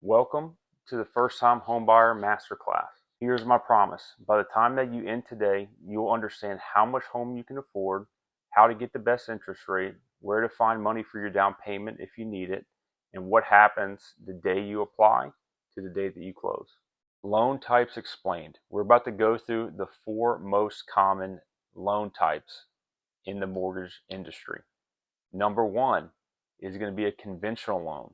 Welcome to the First-Time Homebuyer Masterclass. Here's my promise. By the time that you end today, you'll understand how much home you can afford, how to get the best interest rate, where to find money for your down payment if you need it, and what happens the day you apply to the day that you close. Loan types explained. We're about to go through the 4 most common loan types in the mortgage industry. Number 1 is going to be a conventional loan.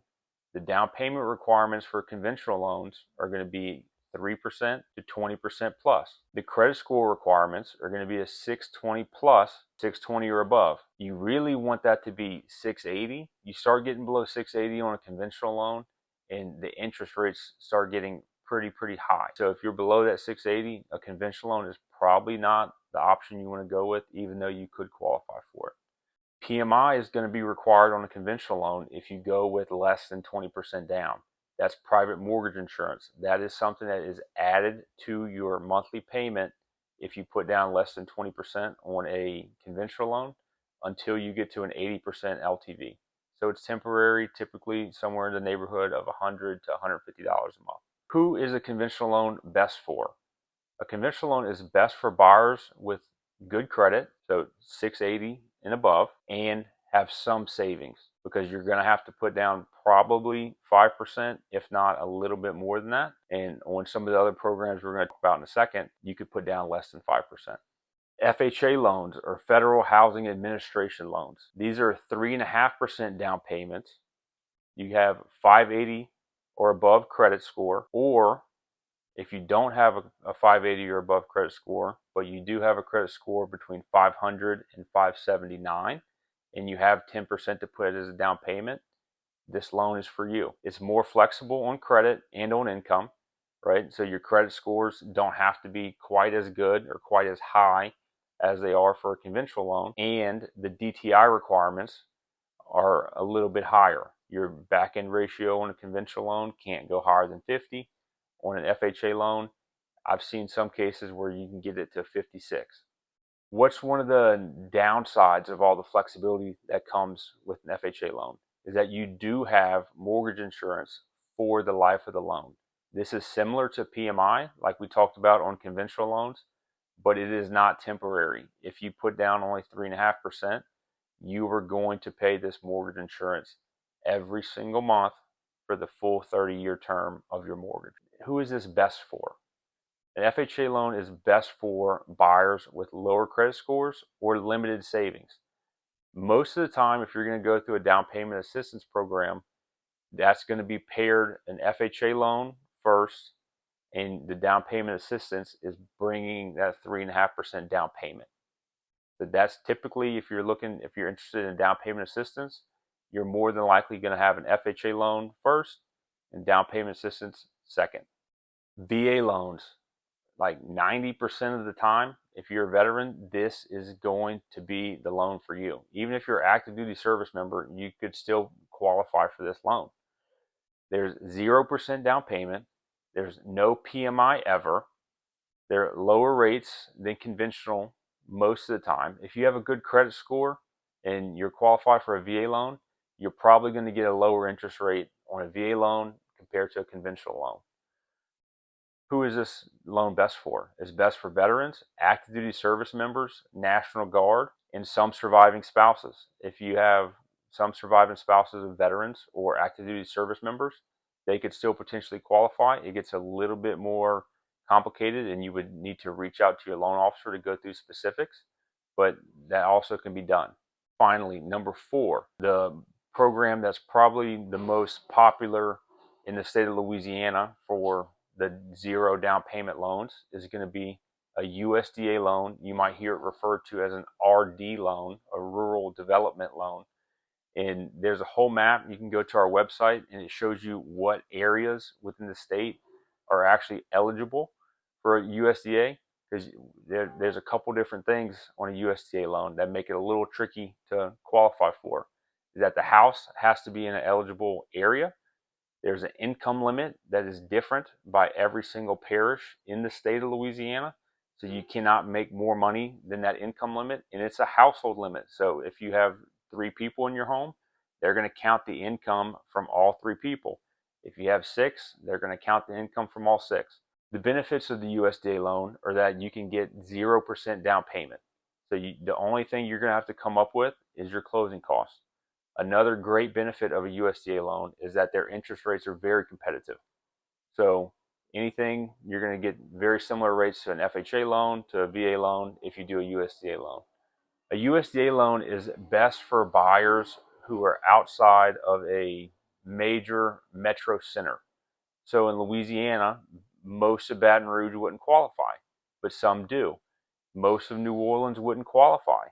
The down payment requirements for conventional loans are going to be 3% to 20% plus. The credit score requirements are going to be a 620 plus, 620 or above. You really want that to be 680. You start getting below 680 on a conventional loan and the interest rates start getting pretty high. So if you're below that 680, a conventional loan is probably not the option you want to go with, even though you could qualify for it. PMI is going to be required on a conventional loan if you go with less than 20% down. That's private mortgage insurance. That is something that is added to your monthly payment if you put down less than 20% on a conventional loan until you get to an 80% LTV. So it's temporary, typically somewhere in the neighborhood of $100 to $150 a month. Who is a conventional loan best for? A conventional loan is best for buyers with good credit, so 680 and above, and have some savings, because you're going to have to put down probably 5%, if not a little bit more than that. And on some of the other programs we're going to talk about in a second, you could put down less than 5%. FHA loans, or Federal Housing Administration loans. These are 3.5% down payments. You have 580 or above credit score, or if you don't have a 580 or above credit score, but you do have a credit score between 500 and 579, and you have 10% to put as a down payment, this loan is for you. It's more flexible on credit and on income, right? So your credit scores don't have to be quite as good or quite as high as they are for a conventional loan, and the DTI requirements are a little bit higher. Your back-end ratio on a conventional loan can't go higher than 50. On an FHA loan, I've seen some cases where you can get it to 56. What's one of the downsides of all the flexibility that comes with an FHA loan is that you do have mortgage insurance for the life of the loan. This is similar to PMI, like we talked about on conventional loans, but it is not temporary. If you put down only 3.5%, you are going to pay this mortgage insurance every single month for the full 30-year term of your mortgage. Who is this best for? An FHA loan is best for buyers with lower credit scores or limited savings. Most of the time, if you're going to go through a down payment assistance program, that's going to be paired an FHA loan first, and the down payment assistance is bringing that 3.5% down payment. So that's typically, if you're interested in down payment assistance, you're more than likely going to have an FHA loan first and down payment assistance second. VA loans, like 90% of the time, if you're a veteran, this is going to be the loan for you. Even if you're an active duty service member, you could still qualify for this loan. There's 0% down payment. There's no PMI ever. There are lower rates than conventional most of the time. If you have a good credit score and you're qualified for a VA loan, you're probably going to get a lower interest rate on a VA loan compared to a conventional loan. Who is this loan best for? It's best for veterans, active duty service members, National Guard, and some surviving spouses. If you have some surviving spouses of veterans or active duty service members, they could still potentially qualify. It gets a little bit more complicated and you would need to reach out to your loan officer to go through specifics, but that also can be done. Finally, number 4, the program that's probably the most popular in the state of Louisiana for the 0 down payment loans is going to be a USDA loan. You might hear it referred to as an RD loan, a rural development loan. And there's a whole map. You can go to our website and it shows you what areas within the state are actually eligible for a USDA, because there's a couple different things on a USDA loan that make it a little tricky to qualify for. Is that the house has to be in an eligible area. There's an income limit that is different by every single parish in the state of Louisiana. So you cannot make more money than that income limit. And it's a household limit. So if you have 3 people in your home, they're going to count the income from all 3 people. If you have 6, they're going to count the income from all 6. The benefits of the USDA loan are that you can get 0% down payment. So the only thing you're going to have to come up with is your closing costs. Another great benefit of a USDA loan is that their interest rates are very competitive. So anything, you're going to get very similar rates to an FHA loan, to a VA loan if you do a USDA loan. A USDA loan is best for buyers who are outside of a major metro center. So in Louisiana, most of Baton Rouge wouldn't qualify, but some do. Most of New Orleans wouldn't qualify,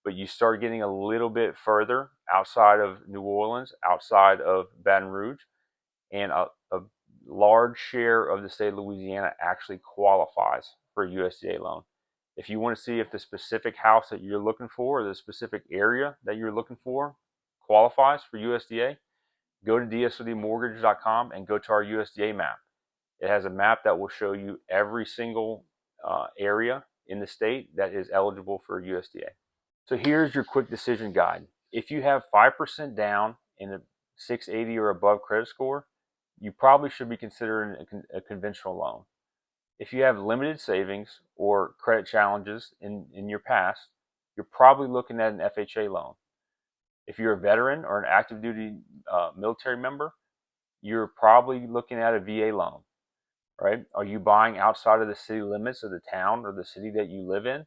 but you start getting a little bit further outside of New Orleans, outside of Baton Rouge, and a large share of the state of Louisiana actually qualifies for a USDA loan. If you want to see if the specific house that you're looking for or the specific area that you're looking for qualifies for USDA, go to dsodmortgage.com and go to our USDA map. It has a map that will show you every single area in the state that is eligible for USDA. So here's your quick decision guide. If you have 5% down in a 680 or above credit score, you probably should be considering a conventional loan. If you have limited savings or credit challenges in your past, you're probably looking at an FHA loan. If you're a veteran or an active duty military member, you're probably looking at a VA loan, right? Are you buying outside of the city limits of the town or the city that you live in?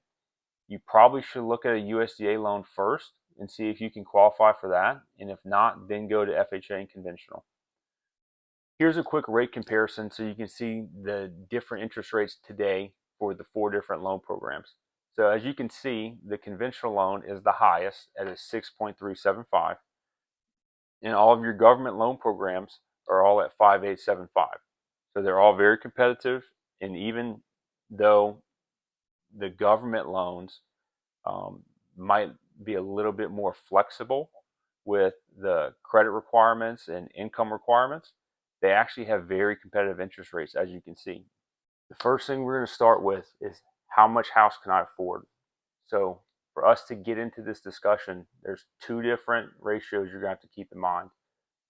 You probably should look at a USDA loan first and see if you can qualify for that. And if not, then go to FHA and conventional. Here's a quick rate comparison so you can see the different interest rates today for the 4 different loan programs. So as you can see, the conventional loan is the highest at a 6.375. And all of your government loan programs are all at 5.875. So they're all very competitive. And even though the government loans might be a little bit more flexible with the credit requirements and income requirements, they actually have very competitive interest rates, as you can see. The first thing we're going to start with is how much house can I afford? So for us to get into this discussion, there's 2 different ratios you're going to have to keep in mind.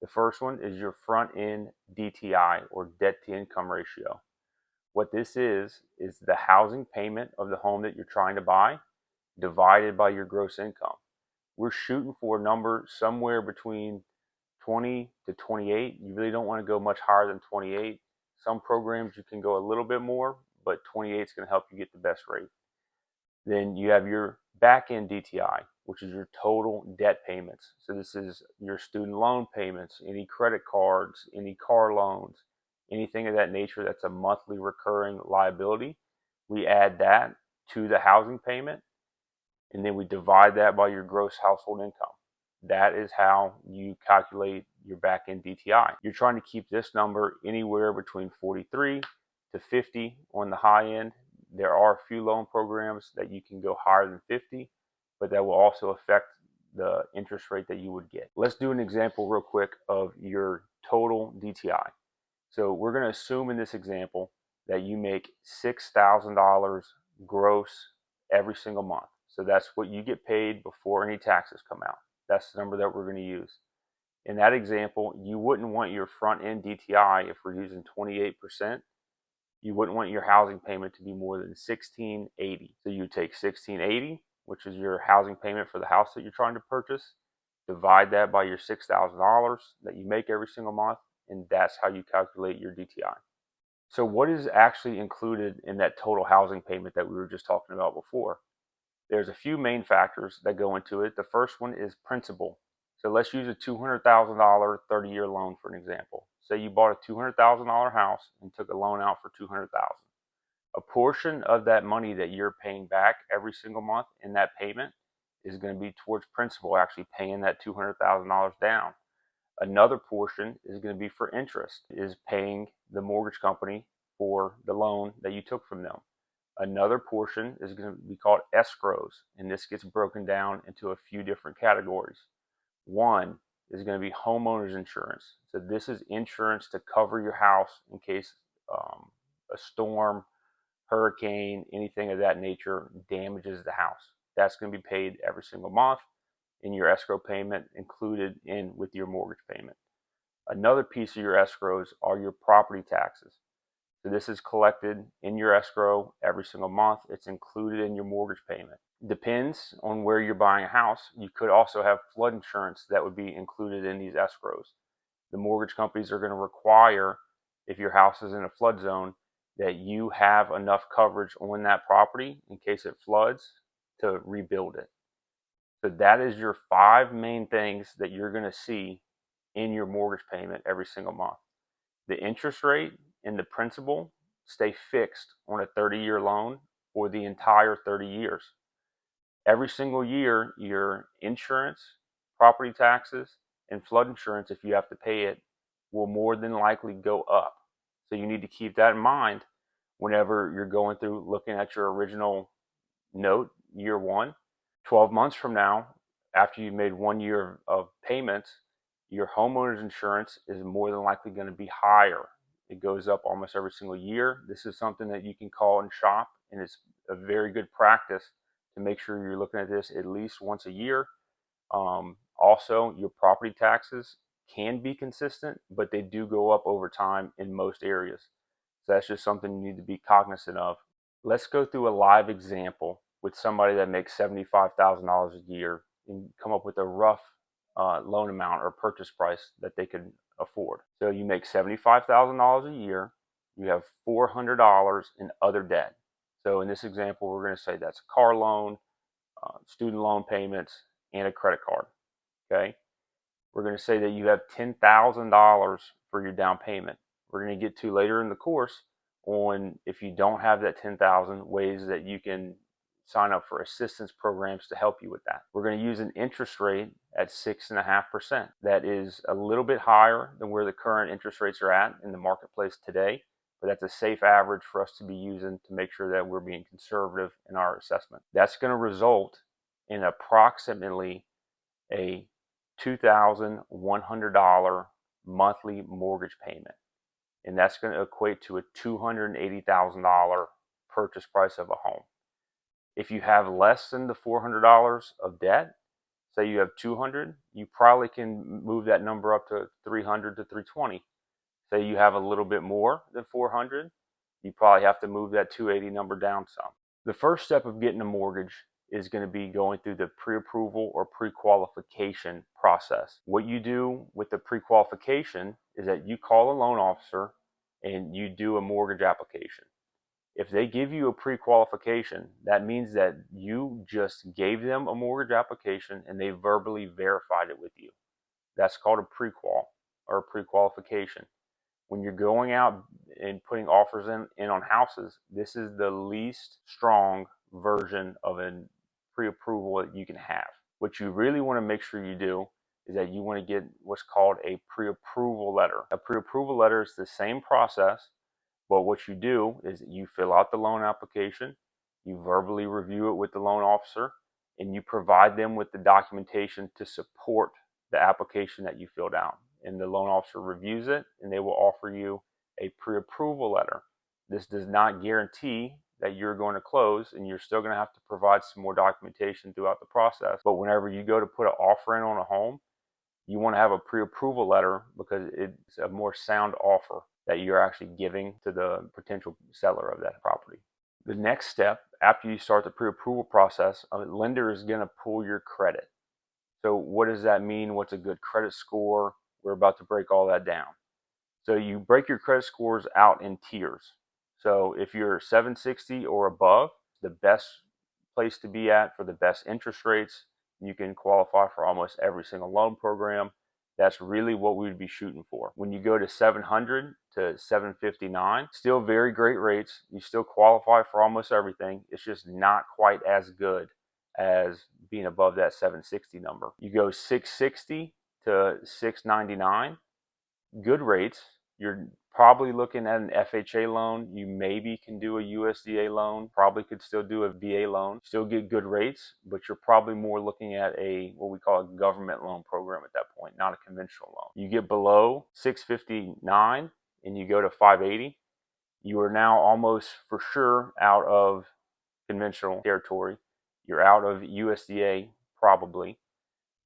The first one is your front end DTI, or debt to income ratio. What this is the housing payment of the home that you're trying to buy divided by your gross income. We're shooting for a number somewhere between 20 to 28. You really don't want to go much higher than 28. Some programs you can go a little bit more, but 28 is going to help you get the best rate. Then you have your back end DTI, which is your total debt payments. So this is your student loan payments, any credit cards, any car loans, anything of that nature that's a monthly recurring liability. We add that to the housing payment, and then we divide that by your gross household income. That is how you calculate your back end DTI. You're trying to keep this number anywhere between 43 to 50 on the high end. There are a few loan programs that you can go higher than 50, but that will also affect the interest rate that you would get. Let's do an example real quick of your total DTI. So we're going to assume in this example that you make $6,000 gross every single month. So that's what you get paid before any taxes come out. That's the number that we're going to use. In that example, you wouldn't want your front end DTI, if we're using 28%, you wouldn't want your housing payment to be more than $1,680. So you take $1,680, which is your housing payment for the house that you're trying to purchase, divide that by your $6,000 that you make every single month, and that's how you calculate your DTI. So what is actually included in that total housing payment that we were just talking about before? There's a few main factors that go into it. The first one is principal. So let's use a $200,000 30-year loan for an example. Say you bought a $200,000 house and took a loan out for $200,000. A portion of that money that you're paying back every single month in that payment is going to be towards principal, actually paying that $200,000 down. Another portion is going to be for interest, is paying the mortgage company for the loan that you took from them. Another portion is going to be called escrows, and this gets broken down into a few different categories. One is going to be homeowners insurance. So this is insurance to cover your house in case a storm, hurricane, anything of that nature damages the house. That's going to be paid every single month in your escrow payment, included in with your mortgage payment. Another piece of your escrows are your property taxes. So this is collected in your escrow every single month. It's included in your mortgage payment. Depends on where you're buying a house. You could also have flood insurance that would be included in these escrows. The mortgage companies are going to require, if your house is in a flood zone, that you have enough coverage on that property in case it floods to rebuild it. So that is your 5 main things that you're going to see in your mortgage payment every single month. The interest rate and the principal stay fixed on a 30-year loan for the entire 30 years. Every single year, your insurance, property taxes, and flood insurance, if you have to pay it, will more than likely go up. So you need to keep that in mind whenever you're going through looking at your original note, year one. 12 months from now, after you've made 1 year of payments, your homeowner's insurance is more than likely going to be higher. It goes up almost every single year. This is something that you can call and shop, and it's a very good practice to make sure you're looking at this at least once a year. Also, your property taxes can be consistent, but they do go up over time in most areas. So that's just something you need to be cognizant of. Let's go through a live example with somebody that makes $75,000 a year and come up with a rough loan amount or purchase price that they could afford. So you make $75,000 a year, you have $400 in other debt. So in this example, we're going to say that's a car loan, student loan payments, and a credit card. Okay, we're going to say that you have $10,000 for your down payment. We're going to get to later in the course on, if you don't have that $10,000, ways that you can sign up for assistance programs to help you with that. We're going to use an interest rate at 6.5%. That is a little bit higher than where the current interest rates are at in the marketplace today, but that's a safe average for us to be using to make sure that we're being conservative in our assessment. That's going to result in approximately a $2,100 monthly mortgage payment. And that's going to equate to a $280,000 purchase price of a home. If you have less than the $400 of debt, say you have $200, you probably can move that number up to $300 to $320. Say you have a little bit more than $400, you probably have to move that $280 number down some. The first step of getting a mortgage is going to be going through the pre-approval or pre-qualification process. What you do with the pre-qualification is that you call a loan officer and you do a mortgage application. If they give you a pre-qualification, that means that you just gave them a mortgage application and they verbally verified it with you. That's called a pre-qual or a pre-qualification. When you're going out and putting offers in on houses, this is the least strong version of a pre-approval that you can have. What you really want to make sure you do is that you want to get what's called a pre-approval letter. A pre-approval letter is the same process, but what you do is you fill out the loan application, you verbally review it with the loan officer, and you provide them with the documentation to support the application that you filled out. And the loan officer reviews it, and they will offer you a pre-approval letter. This does not guarantee that you're going to close, and you're still going to have to provide some more documentation throughout the process. But whenever you go to put an offer in on a home, you want to have a pre-approval letter because it's a more sound offer that you're actually giving to the potential seller of that property. The next step, after you start the pre-approval process, a lender is going to pull your credit. So what does that mean? What's a good credit score? We're about to break all that down. So you break your credit scores out in tiers. So if you're 760 or above, the best place to be at for the best interest rates, you can qualify for almost every single loan program. That's really what we would be shooting for. When you go to 700 to 759, still very great rates. You still qualify for almost everything. It's just not quite as good as being above that 760 number. You go 660 to 699, good rates. You're probably looking at an FHA loan. You maybe can do a USDA loan, probably could still do a VA loan, still get good rates, but you're probably more looking at a what we call a government loan program at that point, not a conventional loan. You get below 659 and you go to 580, you are now almost for sure out of conventional territory. You're out of USDA probably,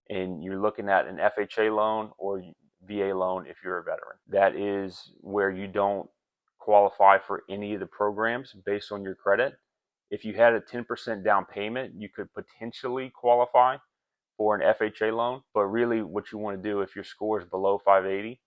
and you're looking at an FHA loan or VA loan if you're a veteran. That is where you don't qualify for any of the programs based on your credit. If you had a 10% down payment, you could potentially qualify for an FHA loan. But really what you want to do, if your score is below 580,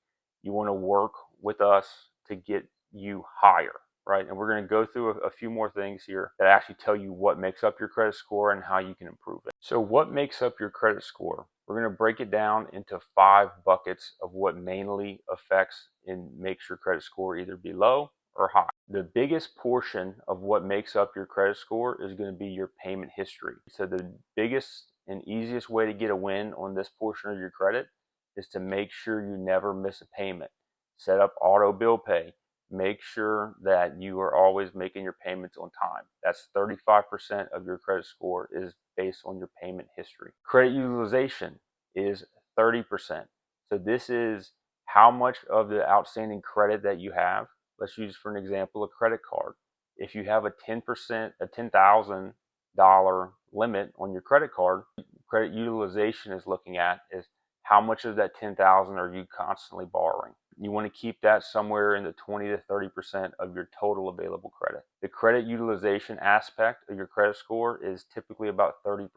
you want to work with us to get you higher, right? And we're going to go through a few more things here that actually tell you what makes up your credit score and how you can improve it. So what makes up your credit score? We're going to break it down into 5 buckets of what mainly affects and makes your credit score either be low or high. The biggest portion of what makes up your credit score is going to be your payment history. So the biggest and easiest way to get a win on this portion of your credit is to make sure you never miss a payment. Set up auto bill pay. Make sure that you are always making your payments on time. That's 35% of your credit score is based on your payment history. Credit utilization is 30%. So this is how much of the outstanding credit that you have. Let's use for an example a credit card. If you have a $10,000 limit on your credit card, credit utilization is looking at is how much of that $10,000 are you constantly borrowing. You want to keep that somewhere in the 20 to 30% of your total available credit. The credit utilization aspect of your credit score is typically about 30%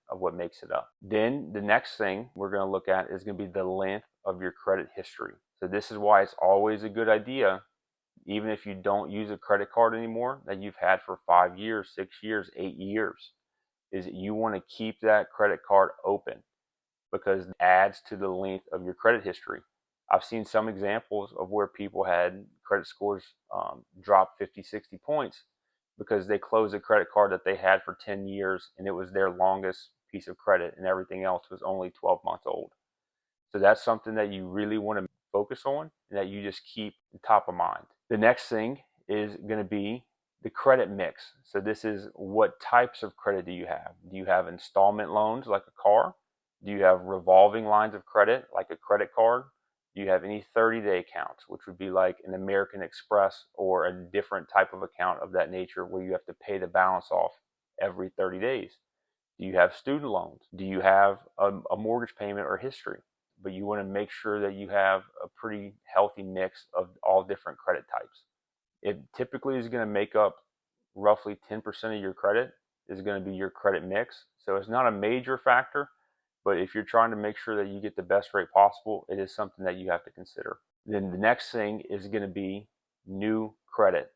of what makes it up. Then the next thing we're going to look at is going to be the length of your credit history. So this is why it's always a good idea, even if you don't use a credit card anymore that you've had for 5 years, 6 years, 8 years, is that you want to keep that credit card open because it adds to the length of your credit history. I've seen some examples of where people had credit scores drop 50, 60 points because they closed a credit card that they had for 10 years and it was their longest piece of credit and everything else was only 12 months old. So that's something that you really want to focus on and that you just keep top of mind. The next thing is going to be the credit mix. So this is what types of credit do you have? Do you have installment loans like a car? Do you have revolving lines of credit like a credit card? Do you have any 30-day accounts, which would be like an American Express or a different type of account of that nature where you have to pay the balance off every 30 days? Do you have student loans? Do you have a mortgage payment or history? But you want to make sure that you have a pretty healthy mix of all different credit types. It typically is going to make up roughly 10% of your credit is going to be your credit mix. So it's not a major factor, but if you're trying to make sure that you get the best rate possible, it is something that you have to consider. Then the next thing is going to be new credit.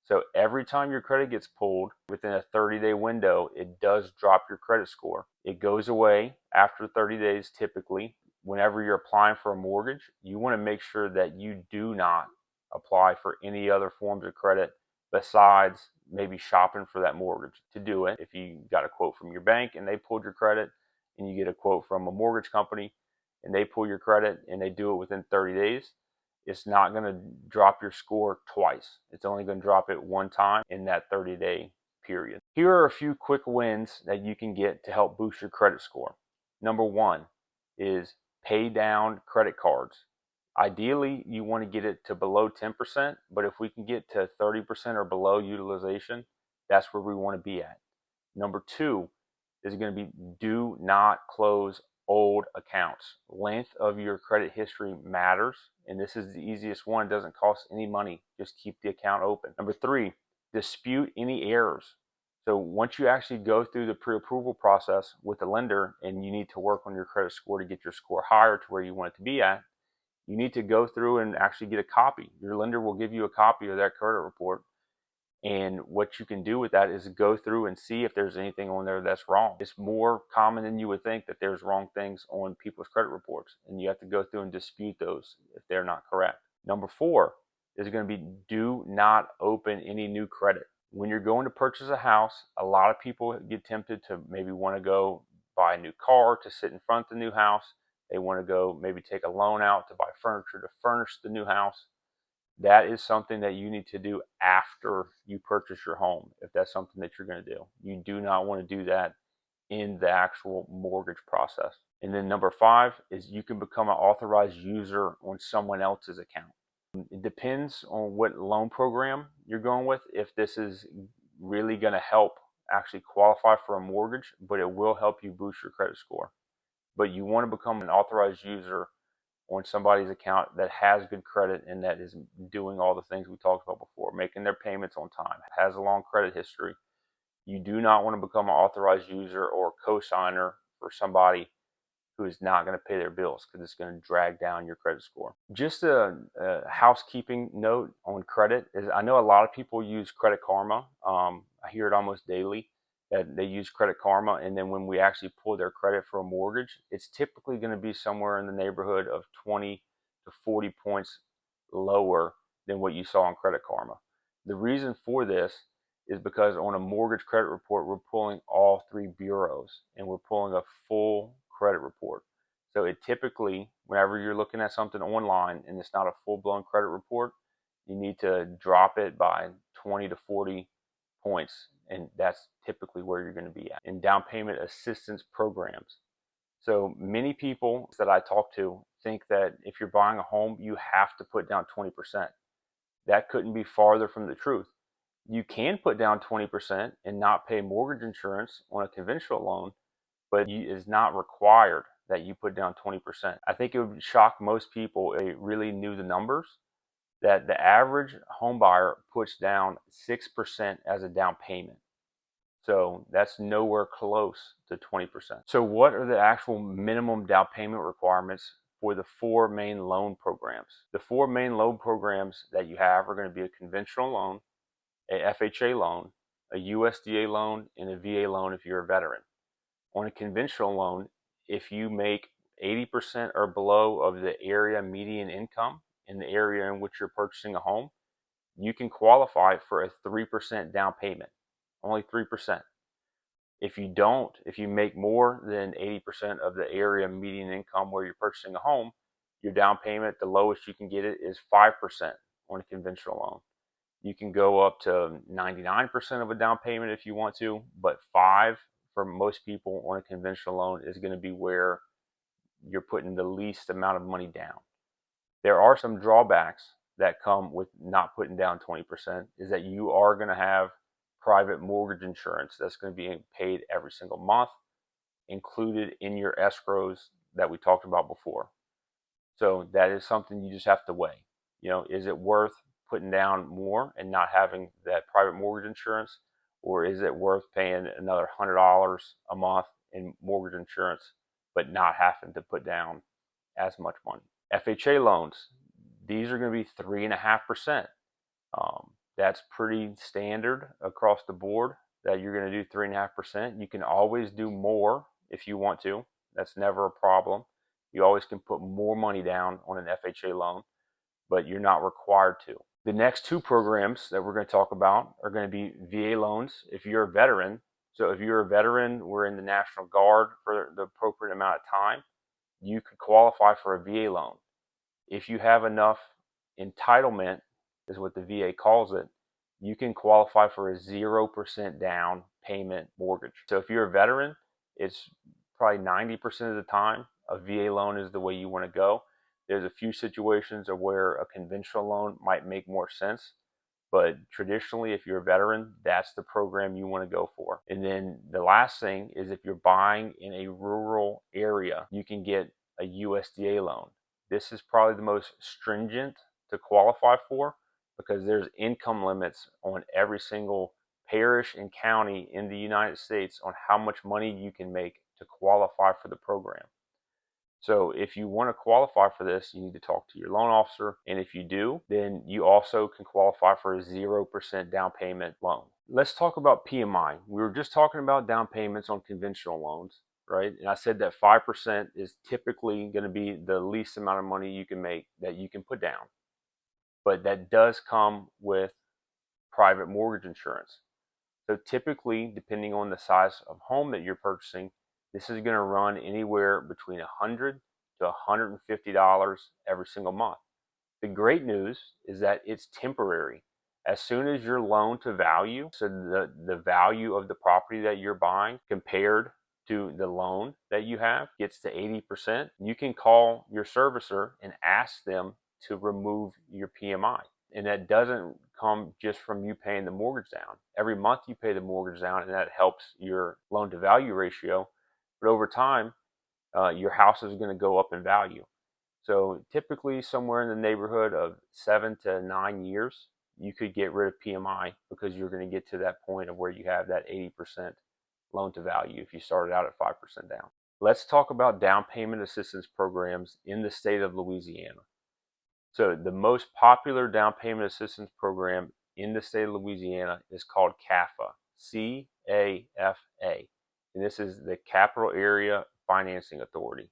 So every time your credit gets pulled within a 30-day window, it does drop your credit score. It goes away after 30 days typically. Whenever you're applying for a mortgage, you want to make sure that you do not apply for any other forms of credit besides maybe shopping for that mortgage. To do it, if you got a quote from your bank and they pulled your credit, and you get a quote from a mortgage company and they pull your credit and they do it within 30 days, it's not going to drop your score twice. It's only going to drop it one time in that 30-day period. Here are a few quick wins that you can get to help boost your credit score. Number 1 is pay down credit cards. Ideally, you want to get it to below 10%, but if we can get to 30% or below utilization, that's where we want to be at. Number 2 is going to be do not close old accounts. Length of your credit history matters, and this is the easiest one. It doesn't cost any money. Just keep the account open. Number 3, dispute any errors. So once you actually go through the pre-approval process with the lender and you need to work on your credit score to get your score higher to where you want it to be at, you need to go through and actually get a copy. Your lender will give you a copy of that credit report. And what you can do with that is go through and see if there's anything on there that's wrong. It's more common than you would think that there's wrong things on people's credit reports, and you have to go through and dispute those if they're not correct. Number 4 is going to be do not open any new credit. When you're going to purchase a house, a lot of people get tempted to maybe want to go buy a new car to sit in front of the new house. They want to go maybe take a loan out to buy furniture to furnish the new house. That is something that you need to do after you purchase your home, if that's something that you're going to do. You do not want to do that in the actual mortgage process. And then number 5 is you can become an authorized user on someone else's account. It depends on what loan program you're going with, if this is really going to help actually qualify for a mortgage, but it will help you boost your credit score. But you want to become an authorized user on somebody's account that has good credit and that is doing all the things we talked about before, making their payments on time, has a long credit history. You do not want to become an authorized user or co-signer for somebody who is not going to pay their bills, because it's going to drag down your credit score. Just a housekeeping note on credit is, I know a lot of people use Credit Karma. I hear it almost daily that they use Credit Karma, and then when we actually pull their credit for a mortgage, it's typically going to be somewhere in the neighborhood of 20 to 40 points lower than what you saw on Credit Karma. The reason for this is because on a mortgage credit report, we're pulling all three bureaus and we're pulling a full credit report. So it typically, whenever you're looking at something online and it's not a full-blown credit report, you need to drop it by 20 to 40 points, and that's typically where you're going to be at. In down payment assistance programs. So many people that I talk to think that if you're buying a home, you have to put down 20%. That couldn't be farther from the truth. You can put down 20% and not pay mortgage insurance on a conventional loan, but it is not required that you put down 20%. I think it would shock most people if they really knew the numbers, that the average home buyer puts down 6% as a down payment. So that's nowhere close to 20%. So what are the actual minimum down payment requirements for the four main loan programs? The four main loan programs that you have are going to be a conventional loan, a FHA loan, a USDA loan, and a VA loan if you're a veteran. On a conventional loan, if you make 80% or below of the area median income in the area in which you're purchasing a home, you can qualify for a 3% down payment, only 3%. If you make more than 80% of the area median income where you're purchasing a home, your down payment, the lowest you can get it is 5% on a conventional loan. You can go up to 99% of a down payment if you want to, but 5% for most people on a conventional loan is going to be where you're putting the least amount of money down. There are some drawbacks that come with not putting down 20%, is that you are going to have private mortgage insurance that's going to be paid every single month, included in your escrows that we talked about before. So that is something you just have to weigh. Is it worth putting down more and not having that private mortgage insurance, or is it worth paying another $100 a month in mortgage insurance but not having to put down as much money? FHA loans, these are going to be 3.5%. That's pretty standard across the board, that you're going to do 3.5%. You can always do more if you want to. That's never a problem. You always can put more money down on an FHA loan, but you're not required to. The next two programs that we're going to talk about are going to be VA loans if you're a veteran. So if you're a veteran, we're in the National Guard for the appropriate amount of time, you could qualify for a VA loan. If you have enough entitlement, is what the VA calls it, you can qualify for a 0% down payment mortgage. So if you're a veteran, it's probably 90% of the time a VA loan is the way you want to go. There's a few situations of where a conventional loan might make more sense, but traditionally, if you're a veteran, that's the program you want to go for. And then the last thing is, if you're buying in a rural area, you can get a USDA loan. This is probably the most stringent to qualify for, because there's income limits on every single parish and county in the United States on how much money you can make to qualify for the program. So if you want to qualify for this, you need to talk to your loan officer. And if you do, then you also can qualify for a 0% down payment loan. Let's talk about PMI. We were just talking about down payments on conventional loans, right? And I said that 5% is typically going to be the least amount of money you can make that you can put down. But that does come with private mortgage insurance. So typically, depending on the size of home that you're purchasing, this is going to run anywhere between $100 to $150 every single month. The great news is that it's temporary. As soon as your loan to value, so the value of the property that you're buying compared to the loan that you have, gets to 80%, you can call your servicer and ask them to remove your PMI. And that doesn't come just from you paying the mortgage down. Every month you pay the mortgage down, and that helps your loan to value ratio. But over time, your house is going to go up in value. So typically somewhere in the neighborhood of 7 to 9 years, you could get rid of PMI because you're going to get to that point of where you have that 80% loan to value if you started out at 5% down. Let's talk about down payment assistance programs in the state of Louisiana. So the most popular down payment assistance program in the state of Louisiana is called CAFA, C-A-F-A. And this is the Capital Area Financing Authority.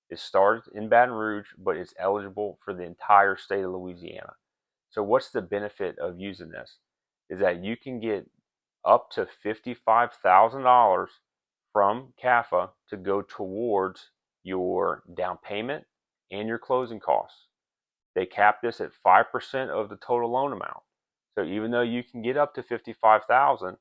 It starts in Baton Rouge, but it's eligible for the entire state of Louisiana. So what's the benefit of using this? Is that you can get up to $55,000 from CAFA to go towards your down payment and your closing costs. They cap this at 5% of the total loan amount. So even though you can get up to $55,000,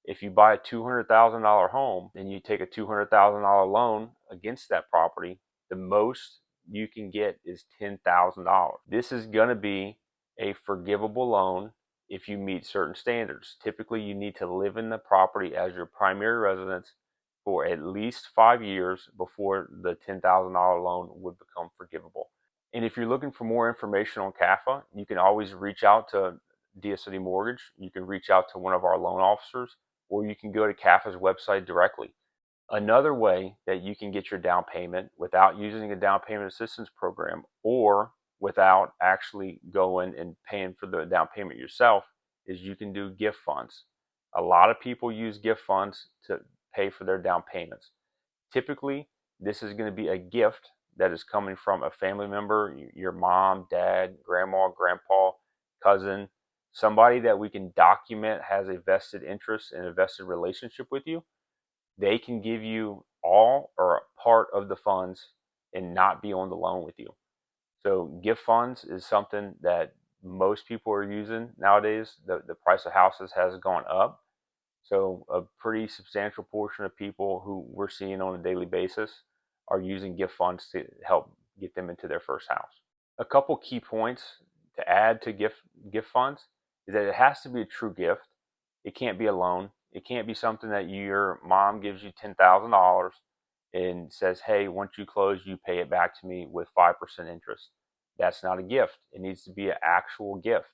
if you buy a $200,000 home and you take a $200,000 loan against that property, the most you can get is $10,000. This is going to be a forgivable loan if you meet certain standards. Typically, you need to live in the property as your primary residence for at least 5 years before the $10,000 loan would become forgivable. And if you're looking for more information on CAFA, you can always reach out to DS City Mortgage. You can reach out to one of our loan officers, or you can go to CAFA's website directly. Another way that you can get your down payment without using a down payment assistance program or without actually going and paying for the down payment yourself is you can do gift funds. A lot of people use gift funds to pay for their down payments. Typically, this is going to be a gift that is coming from a family member, your mom, dad, grandma, grandpa, cousin, somebody that we can document has a vested interest and a vested relationship with you. They can give you all or a part of the funds and not be on the loan with you. So gift funds is something that most people are using nowadays. The price of houses has gone up. So a pretty substantial portion of people who we're seeing on a daily basis are using gift funds to help get them into their first house. A couple key points to add to gift funds is that it has to be a true gift. It can't be a loan. It can't be something that your mom gives you $10,000 and says, hey, once you close, you pay it back to me with 5% interest. That's not a gift. It needs to be an actual gift.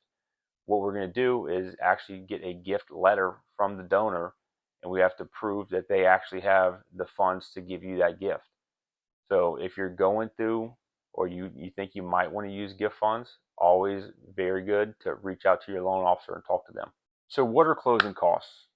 What we're going to do is actually get a gift letter from the donor, and we have to prove that they actually have the funds to give you that gift. So if you're going through or you think you might want to use gift funds, always very good to reach out to your loan officer and talk to them. So what are closing costs?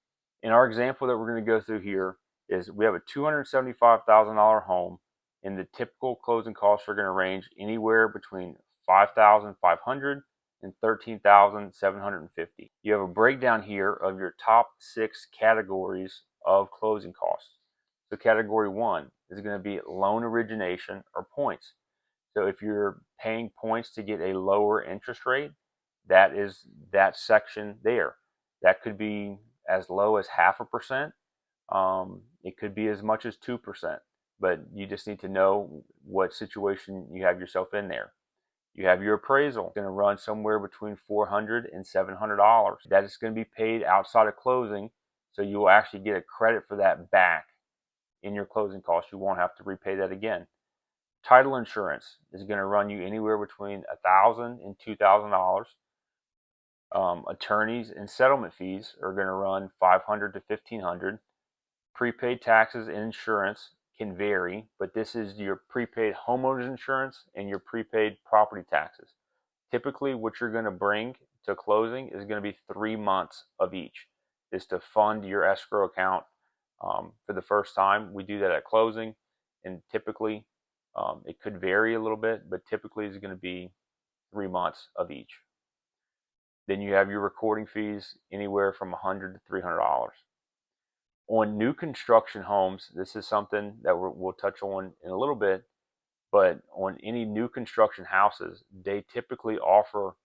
In our example that we're going to go through here is we have a $275,000 home, and the typical closing costs are going to range anywhere between $5,500 and $13,750. You have a breakdown here of your top 6 categories of closing costs. So category 1 is going to be loan origination or points. So if you're paying points to get a lower interest rate, that is that section there. That could be as low as 0.5%. It could be as much as 2%, but you just need to know what situation you have yourself in there. You have your appraisal. It's going to run somewhere between $400 and $700. That is going to be paid outside of closing, so you will actually get a credit for that back in your closing costs. You won't have to repay that again. Title insurance is going to run you anywhere between $1,000 and $2,000. Attorneys and settlement fees are going to run $500 to $1,500. Prepaid taxes and insurance can vary, but this is your prepaid homeowners insurance and your prepaid property taxes. Typically, what you're going to bring to closing is going to be 3 months of each. Is to fund your escrow account for the first time. We do that at closing, and typically it could vary a little bit, but typically it's going to be 3 months of each. Then you have your recording fees anywhere from $100 to $300. On new construction homes, this is something that we'll touch on in a little bit, but on any new construction houses, they typically offer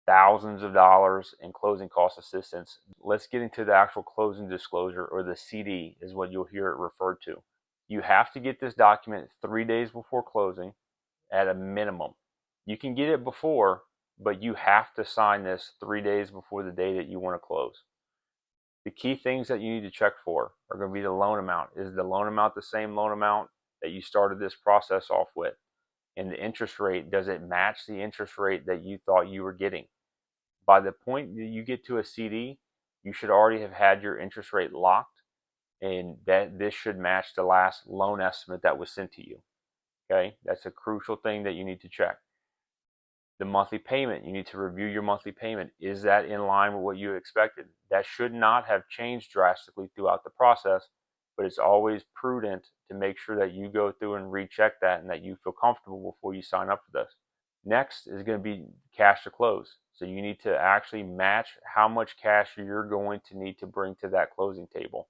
thousands of dollars in closing cost assistance. Let's get into the actual closing disclosure, or the CD is what you'll hear it referred to. You have to get this document 3 days before closing at a minimum. You can get it before, but you have to sign this 3 days before the day that you want to close. The key things that you need to check for are going to be the loan amount. Is the loan amount the same loan amount that you started this process off with? and the interest rate doesn't match the interest rate that you thought you were getting. By the point that you get to a CD, you should already have had your interest rate locked, and that this should match the last loan estimate that was sent to you. Okay, that's a crucial thing that you need to check. The monthly payment, you need to review your monthly payment. Is that in line with what you expected? That should not have changed drastically throughout the process, but it's always prudent to make sure that you go through and recheck that and that you feel comfortable before you sign up for this. Next is going to be cash to close. So you need to actually match how much cash you're going to need to bring to that closing table.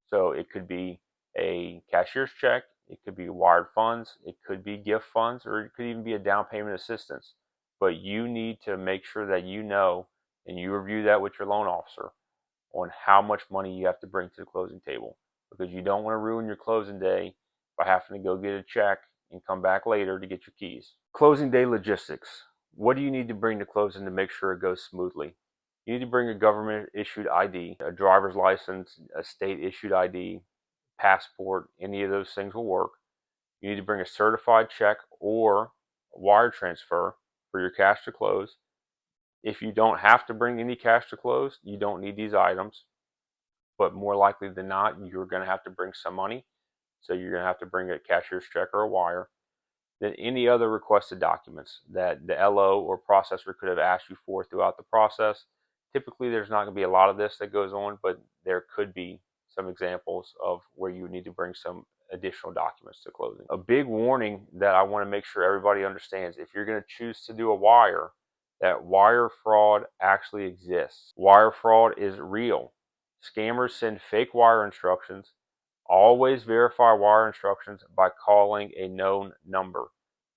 So it could be a cashier's check, it could be wired funds, it could be gift funds, or it could even be a down payment assistance. But you need to make sure that you know and you review that with your loan officer on how much money you have to bring to the closing table, because you don't want to ruin your closing day by having to go get a check and come back later to get your keys. Closing day logistics. What do you need to bring to closing to make sure it goes smoothly? You need to bring a government issued ID, a driver's license, a state issued ID, passport. Any of those things will work. You need to bring a certified check or wire transfer for your cash to close. If you don't have to bring any cash to close, you don't need these items, but more likely than not, you're going to have to bring some money. So you're going to have to bring a cashier's check or a wire. Then any other requested documents that the LO or processor could have asked you for throughout the process. Typically, there's not going to be a lot of this that goes on, but there could be some examples of where you would need to bring some additional documents to closing. A big warning that I want to make sure everybody understands: if you're going to choose to do a wire, that wire fraud actually exists. Wire fraud is real. Scammers send fake wire instructions. Always verify wire instructions by calling a known number.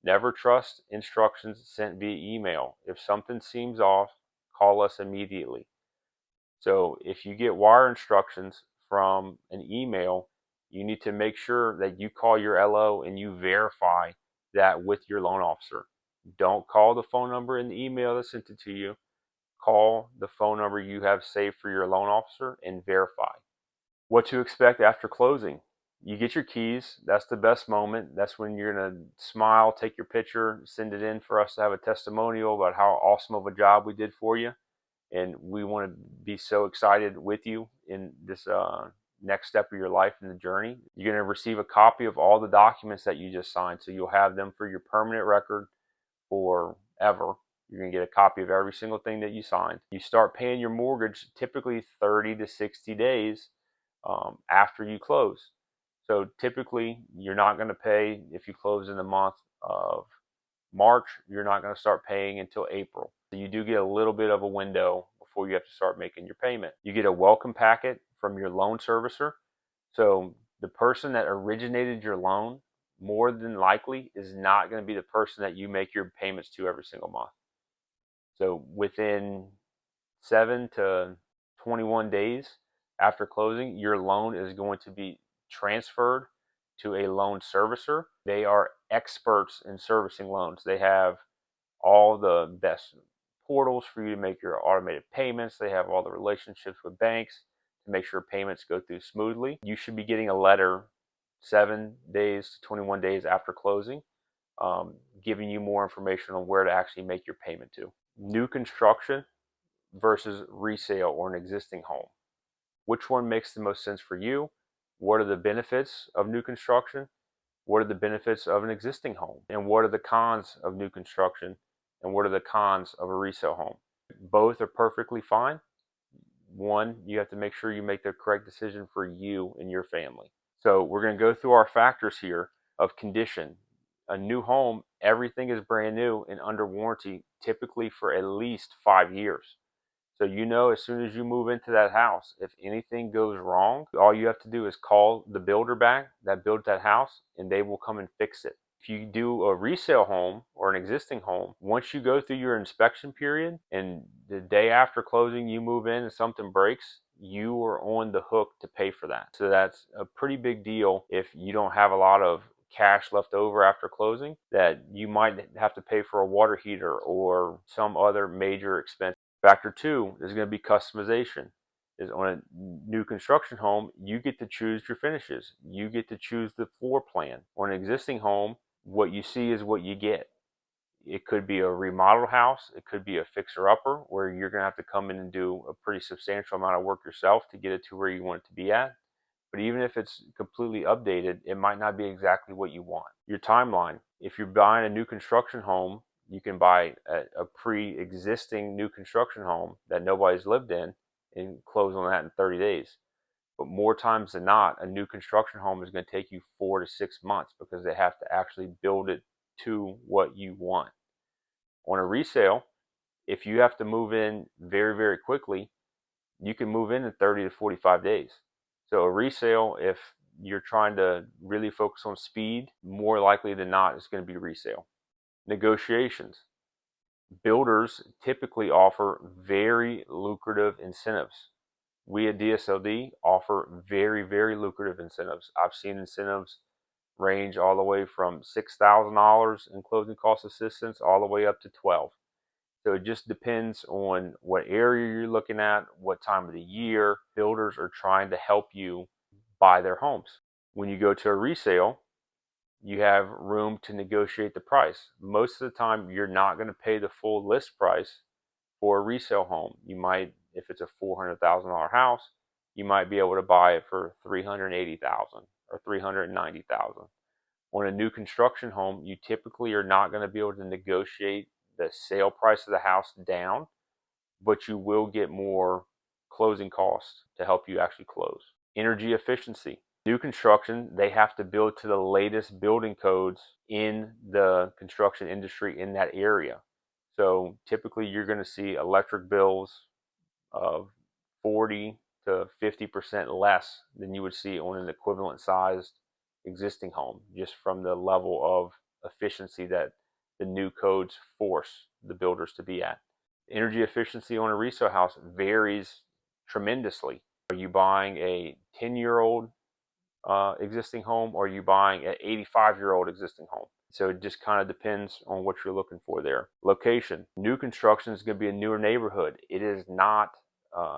Never trust instructions sent via email. If something seems off, call us immediately. So if you get wire instructions from an email, you need to make sure that you call your LO and you verify that with your loan officer. Don't call the phone number in the email that sent it to you. Call the phone number you have saved for your loan officer and verify. What to expect after closing. You get your keys. That's the best moment. That's when you're going to smile, take your picture, send it in for us to have a testimonial about how awesome of a job we did for you. And we want to be so excited with you in this next step of your life in the journey. You're going to receive a copy of all the documents that you just signed. So you'll have them for your permanent record forever. You're going to get a copy of every single thing that you signed. You start paying your mortgage typically 30 to 60 days after you close. So typically you're not going to pay, if you close in the month of March, you're not going to start paying until April. So you do get a little bit of a window before you have to start making your payment. You get a welcome packet from your loan servicer. So the person that originated your loan more than likely is not going to be the person that you make your payments to every single month. So within 7 to 21 days after closing, your loan is going to be transferred to a loan servicer. They are experts in servicing loans. They have all the best portals for you to make your automated payments. They have all the relationships with banks to make sure payments go through smoothly. You should be getting a letter 7 days to 21 days after closing, giving you more information on where to actually make your payment to. New construction versus resale or an existing home. Which one makes the most sense for you? What are the benefits of new construction? What are the benefits of an existing home? And what are the cons of new construction? And what are the cons of a resale home? Both are perfectly fine. One, you have to make sure you make the correct decision for you and your family. So we're going to go through our factors here of condition. A new home, everything is brand new and under warranty, typically for at least 5 years. So you know, as soon as you move into that house, if anything goes wrong, all you have to do is call the builder back that built that house, and they will come and fix it. If you do a resale home or an existing home, once you go through your inspection period and the day after closing you move in and something breaks, you are on the hook to pay for that. So that's a pretty big deal if you don't have a lot of cash left over after closing, that you might have to pay for a water heater or some other major expense. Factor 2 is going to be customization. Is on a new construction home, you get to choose your finishes. You get to choose the floor plan. On an existing home, what you see is what you get. It could be a remodeled house. It could be a fixer-upper where you're going to have to come in and do a pretty substantial amount of work yourself to get it to where you want it to be at. But even if it's completely updated, it might not be exactly what you want. Your timeline. If you're buying a new construction home, you can buy a pre-existing new construction home that nobody's lived in and close on that in 30 days. But more times than not, a new construction home is going to take you 4 to 6 months because they have to actually build it to what you want. On a resale, if you have to move in very, very quickly, you can move in 30 to 45 days. So a resale, if you're trying to really focus on speed, more likely than not, it's going to be resale. Negotiations. Builders typically offer very lucrative incentives. We at DSLD offer very, very lucrative incentives. I've seen incentives range all the way from $6,000 in closing cost assistance all the way up to $12,000. So it just depends on what area you're looking at, what time of the year. Builders are trying to help you buy their homes. When you go to a resale, you have room to negotiate the price. Most of the time, you're not going to pay the full list price for a resale home. You might, if it's a $400,000 house, you might be able to buy it for $380,000 or $390,000. On a new construction home, you typically are not going to be able to negotiate the sale price of the house down, but you will get more closing costs to help you actually close. Energy efficiency. New construction, they have to build to the latest building codes in the construction industry in that area. So typically you're going to see electric bills of 40 to 50% less than you would see on an equivalent sized existing home, just from the level of efficiency that the new codes force the builders to be at. Energy efficiency on a resale house varies tremendously. Are you buying a 10-year-old existing home, or are you buying an 85-year-old existing home? So it just kind of depends on what you're looking for there. Location. New construction is going to be a newer neighborhood. It is not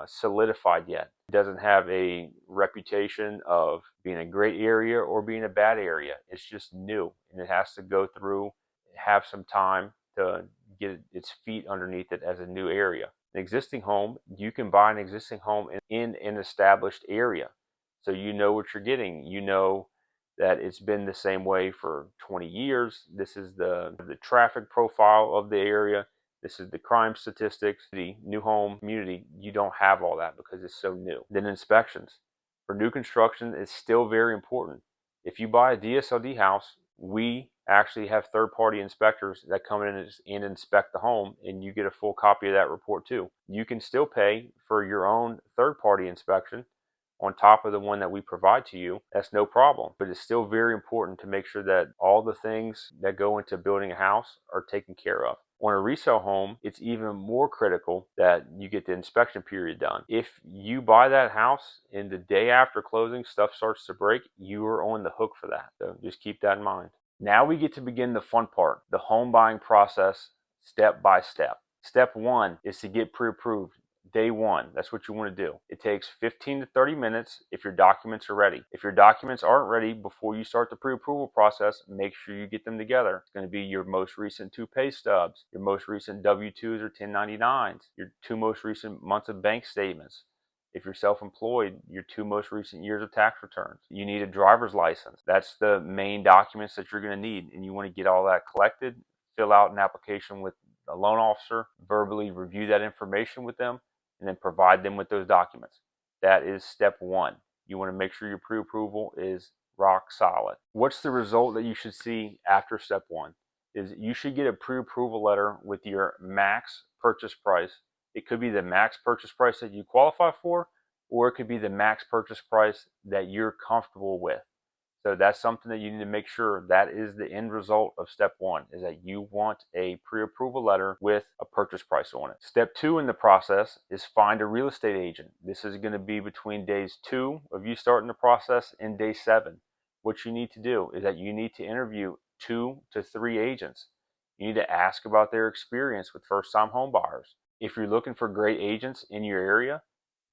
solidified yet. It doesn't have a reputation of being a great area or being a bad area. It's just new, and it has to go through, have some time to get its feet underneath it as a new area. An existing home, you can buy an existing home in an established area. So you know what you're getting. You know that it's been the same way for 20 years. This is the traffic profile of the area. This is the crime statistics. The new home community, you don't have all that because it's so new. Then inspections. For new construction, it's still very important. If you buy a DSLD house, we actually have third-party inspectors that come in and inspect the home, and you get a full copy of that report too. You can still pay for your own third-party inspection on top of the one that we provide to you. That's no problem. But it's still very important to make sure that all the things that go into building a house are taken care of. On a resale home, it's even more critical that you get the inspection period done. If you buy that house and the day after closing stuff starts to break, you are on the hook for that. So just keep that in mind. Now we get to begin the fun part, the home buying process step by step. Step one is to get pre-approved. Day one, that's what you want to do. It takes 15 to 30 minutes if your documents are ready. If your documents aren't ready before you start the pre-approval process, make sure you get them together. It's going to be your most recent 2 pay stubs, your most recent W-2s or 1099s, your 2 most recent months of bank statements. If you're self-employed, your 2 most recent years of tax returns. You need a driver's license. That's the main documents that you're going to need, and you want to get all that collected, fill out an application with a loan officer, verbally review that information with them, and then provide them with those documents. That is step one. You want to make sure your pre-approval is rock solid. What's the result that you should see after step one? Is you should get a pre-approval letter with your max purchase price. It could be the max purchase price that you qualify for, or it could be the max purchase price that you're comfortable with. So that's something that you need to make sure that is the end result of step one, is that you want a pre-approval letter with a purchase price on it. Step two in the process is find a real estate agent. This is going to be between days 2 of you starting the process and day 7. What you need to do is that you need to interview 2 to 3 agents. You need to ask about their experience with first-time home buyers. If you're looking for great agents in your area,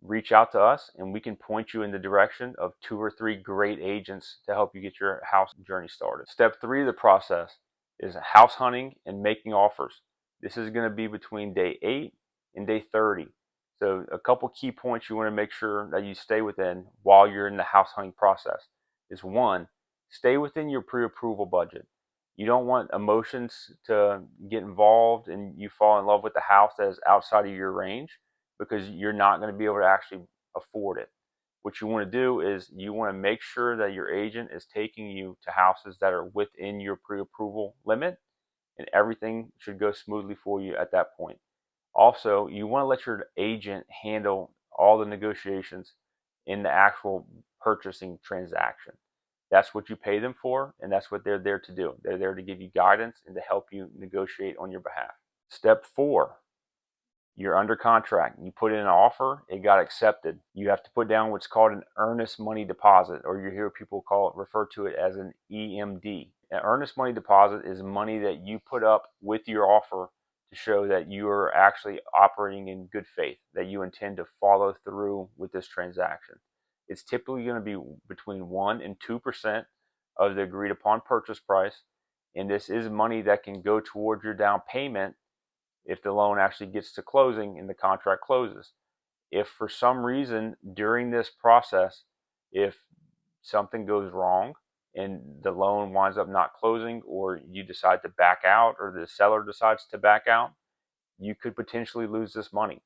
reach out to us and we can point you in the direction of 2 or 3 great agents to help you get your house journey started. Step 3 of the process is house hunting and making offers. This is going to be between day 8 and day 30. So a couple key points you want to make sure that you stay within while you're in the house hunting process is: 1, stay within your pre-approval budget. You don't want emotions to get involved and you fall in love with the house that is outside of your range, because you're not going to be able to actually afford it. What you want to do is you want to make sure that your agent is taking you to houses that are within your pre-approval limit, and everything should go smoothly for you at that point. Also, you want to let your agent handle all the negotiations in the actual purchasing transaction. That's what you pay them for, and that's what they're there to do. They're there to give you guidance and to help you negotiate on your behalf. Step 4, you're under contract. You put in an offer, it got accepted. You have to put down what's called an earnest money deposit, or you hear people refer to it as an EMD. An earnest money deposit is money that you put up with your offer to show that you are actually operating in good faith, that you intend to follow through with this transaction. It's typically going to be between 1 and 2% of the agreed upon purchase price, and this is money that can go towards your down payment if the loan actually gets to closing and the contract closes. If for some reason during this process, if something goes wrong and the loan winds up not closing, or you decide to back out, or the seller decides to back out, you could potentially lose this money.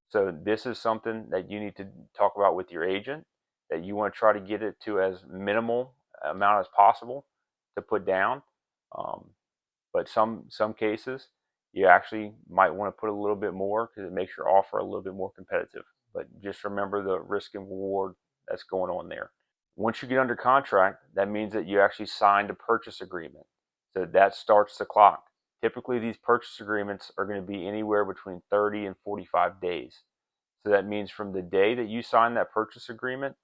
So this is something that you need to talk about with your agent, that you want to try to get it to as minimal amount as possible to put down. But some cases, you actually might want to put a little bit more because it makes your offer a little bit more competitive. But just remember the risk and reward that's going on there. Once you get under contract, that means that you actually signed a purchase agreement. So that starts the clock. Typically, these purchase agreements are going to be anywhere between 30 and 45 days. So that means from the day that you sign that purchase agreement,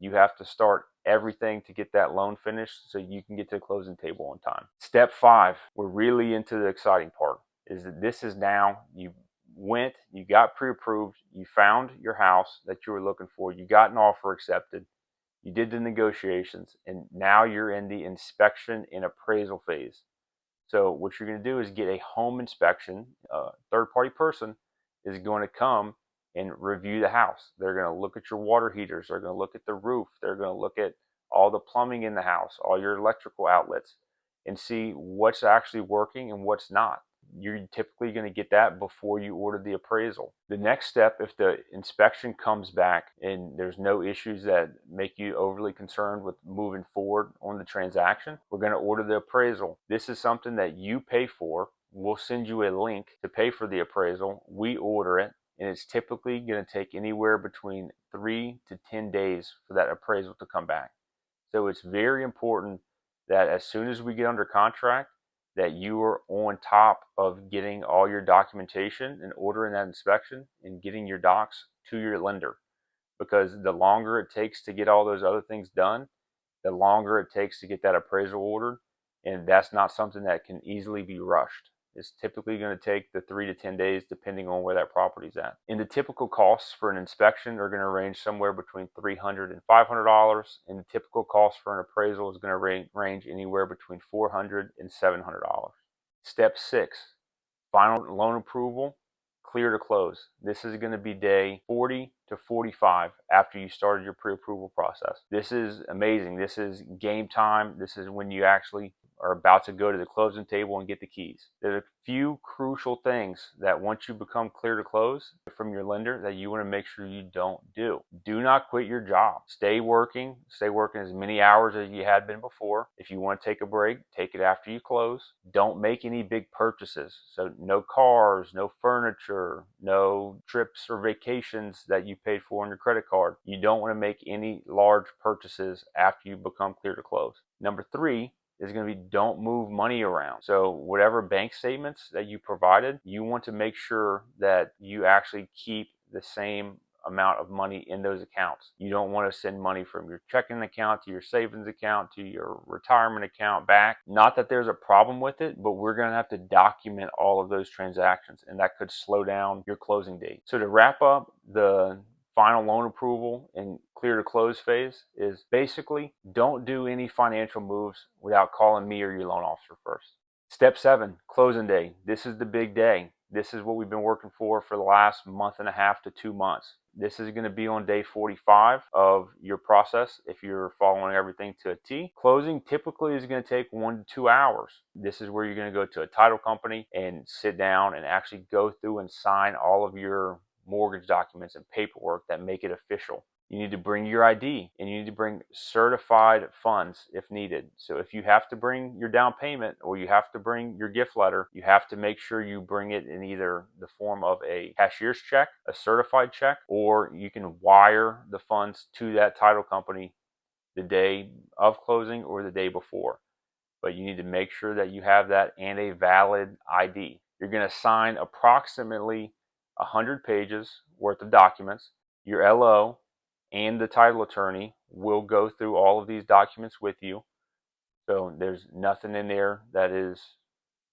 you have to start everything to get that loan finished so you can get to the closing table on time. Step 5, we're really into the exciting part, is that this is now, you got pre-approved, you found your house that you were looking for, you got an offer accepted, you did the negotiations, and now you're in the inspection and appraisal phase. So what you're going to do is get a home inspection. A third-party person is going to come and review the house. They're going to look at your water heaters. They're going to look at the roof. They're going to look at all the plumbing in the house, all your electrical outlets, and see what's actually working and what's not. You're typically going to get that before you order the appraisal. The next step, if the inspection comes back and there's no issues that make you overly concerned with moving forward on the transaction, we're going to order the appraisal. This is something that you pay for. We'll send you a link to pay for the appraisal. We order it, and it's typically going to take anywhere between 3 to 10 days for that appraisal to come back. So it's very important that as soon as we get under contract, that you are on top of getting all your documentation and ordering that inspection and getting your docs to your lender. Because the longer it takes to get all those other things done, the longer it takes to get that appraisal ordered, and that's not something that can easily be rushed. It's typically going to take the 3 to 10 days depending on where that property's at. And the typical costs for an inspection are going to range somewhere between $300 and $500, and the typical cost for an appraisal is going to range anywhere between $400 and $700. Step 6, final loan approval, clear to close. This is going to be day 40 to 45 after you started your pre-approval process. This is amazing. This is game time. This is when you actually are about to go to the closing table and get the keys. There's a few crucial things that once you become clear to close from your lender that you want to make sure you don't do. Do not quit your job. Stay working as many hours as you had been before. If you want to take a break, take it after you close. Don't make any big purchases. So no cars, no furniture, no trips or vacations that you paid for on your credit card. You don't want to make any large purchases after you become clear to close. Number 3 is going to be, don't move money around. So whatever bank statements that you provided, you want to make sure that you actually keep the same amount of money in those accounts. You don't want to send money from your checking account to your savings account to your retirement account back. Not that there's a problem with it, but we're going to have to document all of those transactions, and that could slow down your closing date. So to wrap up the final loan approval and clear to close phase is basically don't do any financial moves without calling me or your loan officer first. Step 7, closing day. This is the big day. This is what we've been working for the last month and a half to 2 months. This is going to be on day 45 of your process if you're following everything to a T. Closing typically is going to take 1 to 2 hours. This is where you're going to go to a title company and sit down and actually go through and sign all of your mortgage documents and paperwork that make it official. You need to bring your ID and you need to bring certified funds if needed. So if you have to bring your down payment or you have to bring your gift letter, you have to make sure you bring it in either the form of a cashier's check, a certified check, or you can wire the funds to that title company the day of closing or the day before. But you need to make sure that you have that and a valid ID. You're going to sign approximately 100 pages worth of documents. Your LO and the title attorney will go through all of these documents with you. So there's nothing in there that is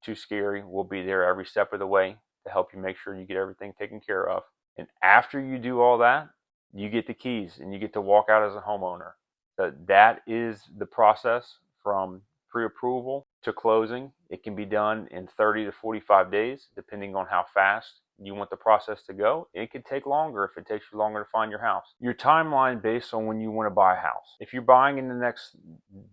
too scary. We'll be there every step of the way to help you make sure you get everything taken care of. And after you do all that, you get the keys and you get to walk out as a homeowner. So that is the process from pre-approval to closing. It can be done in 30 to 45 days, depending on how fast you want the process to go. It could take longer if it takes you longer to find your house. Your timeline based on when you want to buy a house. If you're buying in the next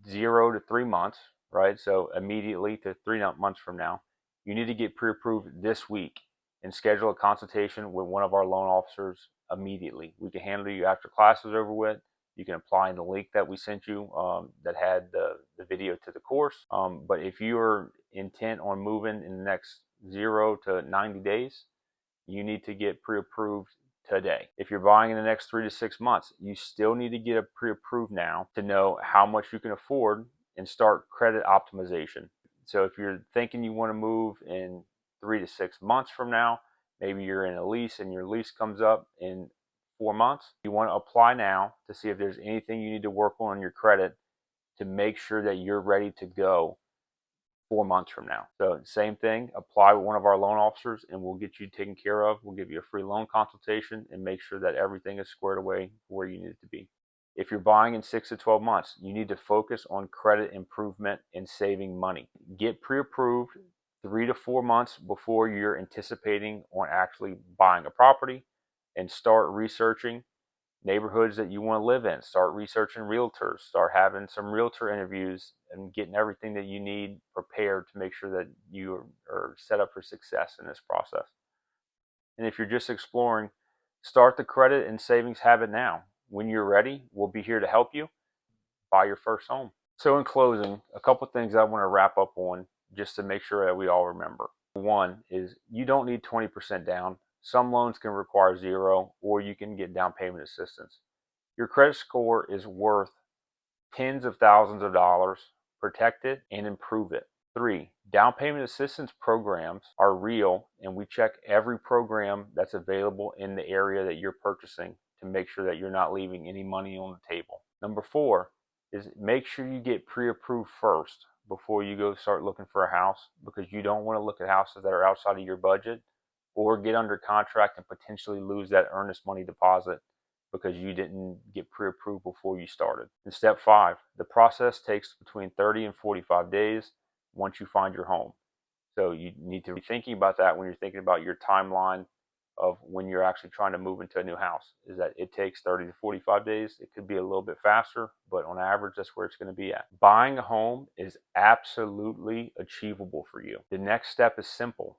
0 to 3 months, right? So immediately to 3 months from now, you need to get pre-approved this week and schedule a consultation with one of our loan officers immediately. We can handle you after class is over with. You can apply in the link that we sent you that had the video to the course. But if you're intent on moving in the next 0 to 90 days, you need to get pre-approved today. If you're buying in the next 3 to 6 months, you still need to get pre-approved now to know how much you can afford and start credit optimization. So if you're thinking you want to move in 3 to 6 months from now, maybe you're in a lease and your lease comes up in 4 months, you want to apply now to see if there's anything you need to work on your credit to make sure that you're ready to go 4 months from now. So same thing, apply with one of our loan officers and we'll get you taken care of. We'll give you a free loan consultation and make sure that everything is squared away where you need it to be. If you're buying in 6 to 12 months, you need to focus on credit improvement and saving money. Get pre-approved 3 to 4 months before you're anticipating on actually buying a property and start researching neighborhoods that you want to live in. Start researching realtors, start having some realtor interviews and getting everything that you need prepared to make sure that you are set up for success in this process. And if you're just exploring, start the credit and savings habit now. When you're ready, we'll be here to help you buy your first home. So in closing, a couple things I want to wrap up on just to make sure that we all remember. One is you don't need 20% down. Some loans can require 0, or you can get down payment assistance. Your credit score is worth tens of thousands of dollars. Protect it and improve it. 3, down payment assistance programs are real, and we check every program that's available in the area that you're purchasing to make sure that you're not leaving any money on the table. Number 4 is make sure you get pre-approved first before you go start looking for a house, because you don't want to look at houses that are outside of your budget or get under contract and potentially lose that earnest money deposit because you didn't get pre-approved before you started. And step 5, the process takes between 30 and 45 days once you find your home. So you need to be thinking about that when you're thinking about your timeline of when you're actually trying to move into a new house, is that it takes 30 to 45 days. It could be a little bit faster, but on average, that's where it's going to be at. Buying a home is absolutely achievable for you. The next step is simple.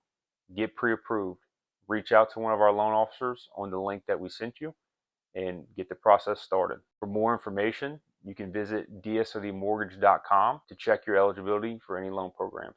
Get pre-approved. Reach out to one of our loan officers on the link that we sent you and get the process started. For more information, you can visit dsodmortgage.com to check your eligibility for any loan programs.